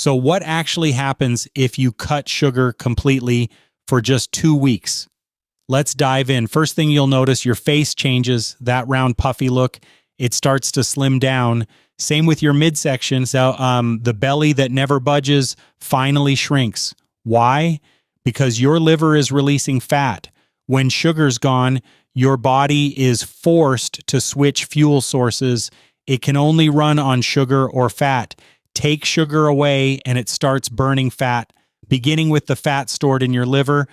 So what actually happens if you cut sugar completely for just 2 weeks? Let's dive in. First thing you'll notice, your face changes, that round puffy look, it starts to slim down. Same with your midsection. So the belly that never budges finally shrinks. Why? Because your liver is releasing fat. When sugar's gone, your body is forced to switch fuel sources. It can only run on sugar or fat. Take sugar away and it starts burning fat, beginning with the fat stored in your liver.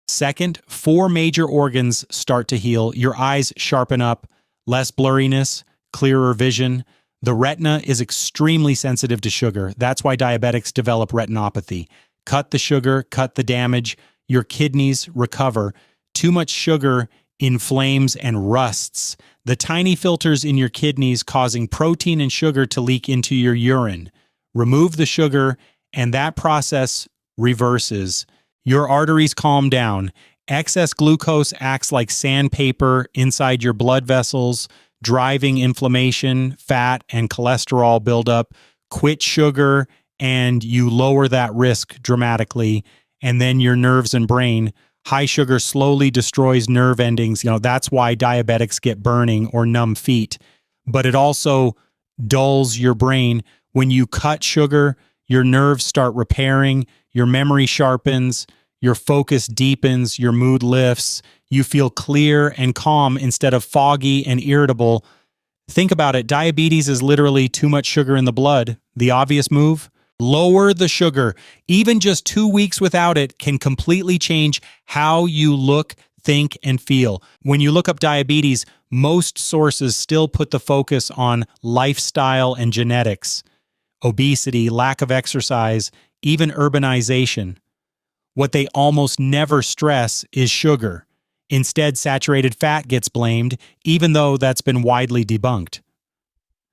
Second, 4 major organs start to heal. Your eyes sharpen up, less blurriness, clearer vision. The retina is extremely sensitive to sugar. That's why diabetics develop retinopathy. Cut the sugar, cut the damage. Your kidneys recover. Too much sugar inflames and rusts the tiny filters in your kidneys, causing protein and sugar to leak into your urine. Remove the sugar, and that process reverses. Your arteries calm down. Excess glucose acts like sandpaper inside your blood vessels, driving inflammation, fat, and cholesterol buildup. Quit sugar, and you lower that risk dramatically. And then your nerves and brain. High sugar slowly destroys nerve endings. That's why diabetics get burning or numb feet. But it also dulls your brain. When you cut sugar, your nerves start repairing, your memory sharpens, your focus deepens, your mood lifts, you feel clear and calm instead of foggy and irritable. Think about it. Diabetes is literally too much sugar in the blood. The obvious move? Lower the sugar. Even just 2 weeks without it can completely change how you look, think, and feel. When you look up diabetes, most sources still put the focus on lifestyle and genetics, obesity, lack of exercise, even urbanization. What they almost never stress is sugar. Instead, saturated fat gets blamed, even though that's been widely debunked.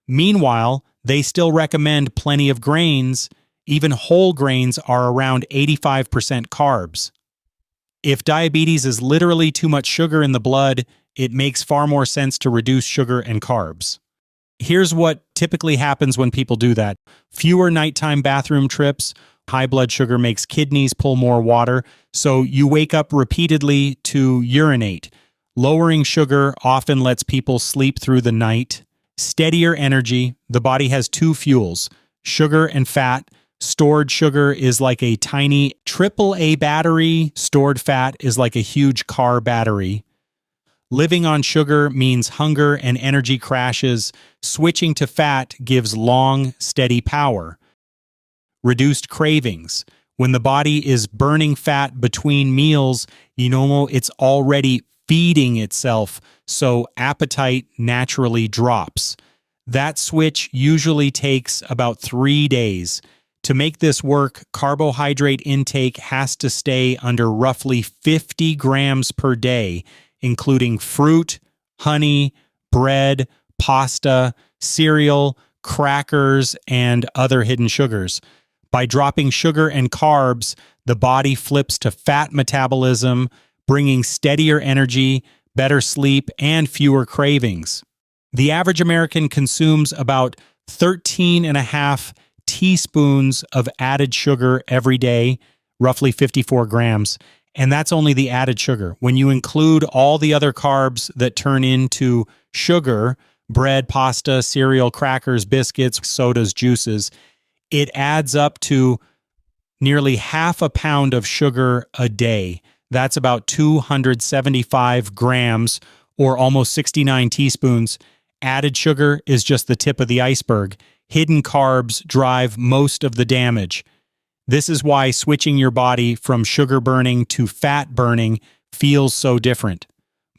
Meanwhile, they still recommend plenty of grains. Even whole grains are around 85% carbs. If diabetes is literally too much sugar in the blood, it makes far more sense to reduce sugar and carbs. Here's what typically happens when people do that. Fewer nighttime bathroom trips. High blood sugar makes kidneys pull more water, so you wake up repeatedly to urinate. Lowering sugar often lets people sleep through the night. Steadier energy. The body has 2 fuels, sugar and fat. Stored sugar is like a tiny AAA battery. Stored fat is like a huge car battery. Living on sugar means hunger and energy crashes. Switching to fat gives long, steady power. Reduced cravings. When the body is burning fat between meals, it's already feeding itself, so appetite naturally drops. That switch usually takes about 3 days. To make this work, carbohydrate intake has to stay under roughly 50 grams per day, including fruit, honey, bread, pasta, cereal, crackers, and other hidden sugars. By dropping sugar and carbs, the body flips to fat metabolism, bringing steadier energy, better sleep, and fewer cravings. The average American consumes about 13.5 teaspoons of added sugar every day, roughly 54 grams, and that's only the added sugar. When you include all the other carbs that turn into sugar, bread, pasta, cereal, crackers, biscuits, sodas, juices, it adds up to nearly half a pound of sugar a day. That's about 275 grams or almost 69 teaspoons. Added sugar is just the tip of the iceberg. Hidden carbs drive most of the damage. This is why switching your body from sugar burning to fat burning feels so different.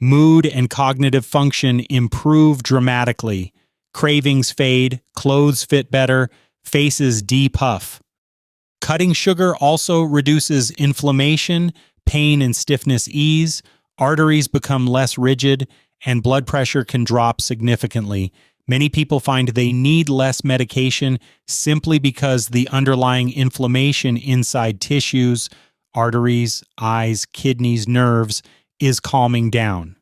Mood and cognitive function improve dramatically. Cravings fade, clothes fit better, faces depuff. Cutting sugar also reduces inflammation, pain and stiffness ease, arteries become less rigid, and blood pressure can drop significantly. Many people find they need less medication simply because the underlying inflammation inside tissues, arteries, eyes, kidneys, nerves is calming down.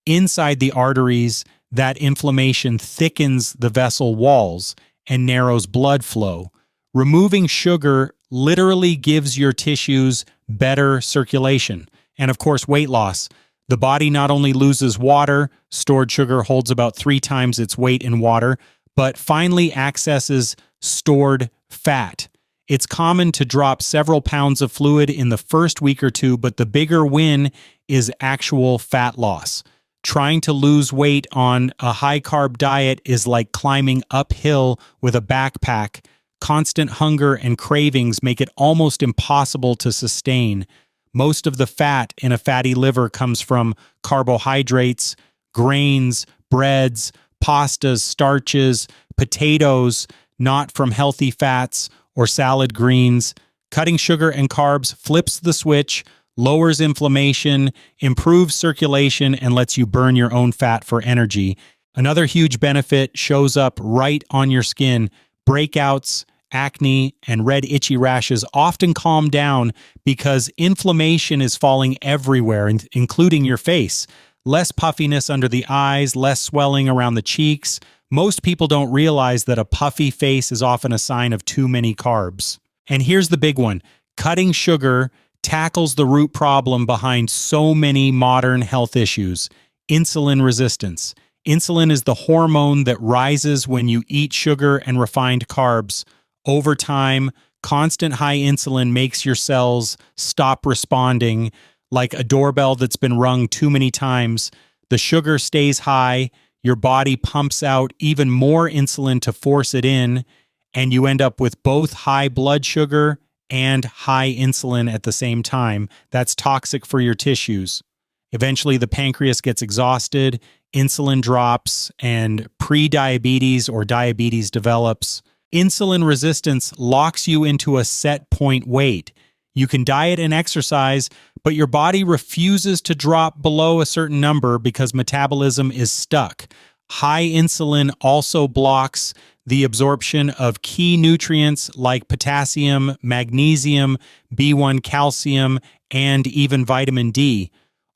Inside the arteries, that inflammation thickens the vessel walls and narrows blood flow, Removing sugar literally gives your tissues better circulation. And of course, weight loss. The body not only loses water, stored sugar holds about 3 times its weight in water, but finally accesses stored fat. It's common to drop several pounds of fluid in the first week or two, but the bigger win is actual fat loss. Trying to lose weight on a high-carb diet is like climbing uphill with a backpack. Constant hunger and cravings make it almost impossible to sustain. Most of the fat in a fatty liver comes from carbohydrates, grains, breads, pastas, starches, potatoes, not from healthy fats or salad greens. Cutting sugar and carbs flips the switch, lowers inflammation, improves circulation, and lets you burn your own fat for energy. Another huge benefit shows up right on your skin. Breakouts, acne, and red itchy rashes often calm down because inflammation is falling everywhere, including your face. Less puffiness under the eyes, less swelling around the cheeks. Most people don't realize that a puffy face is often a sign of too many carbs. And here's the big one. Cutting sugar tackles the root problem behind so many modern health issues: insulin resistance. Insulin is the hormone that rises when you eat sugar and refined carbs. Over time, constant high insulin makes your cells stop responding, like a doorbell that's been rung too many times. The sugar stays high, your body pumps out even more insulin to force it in, and you end up with both high blood sugar and high insulin at the same time. That's toxic for your tissues. Eventually, the pancreas gets exhausted, insulin drops, and pre-diabetes or diabetes develops. Insulin resistance locks you into a set point weight. You can diet and exercise, but your body refuses to drop below a certain number because metabolism is stuck. High insulin also blocks the absorption of key nutrients like potassium, magnesium, B1 calcium, and even vitamin D.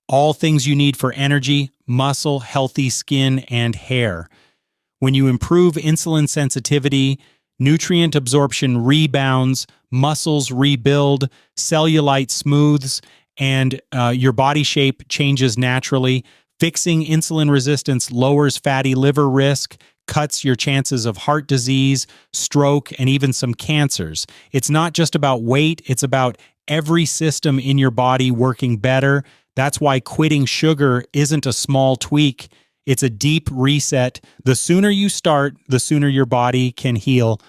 All things you need for energy, muscle, healthy skin, and hair. When you improve insulin sensitivity, nutrient absorption rebounds, muscles rebuild, cellulite smooths, and your body shape changes naturally. Fixing insulin resistance lowers fatty liver risk, cuts your chances of heart disease, stroke, and even some cancers. It's not just about weight, it's about every system in your body working better. That's why quitting sugar isn't a small tweak. It's a deep reset. The sooner you start, the sooner your body can heal.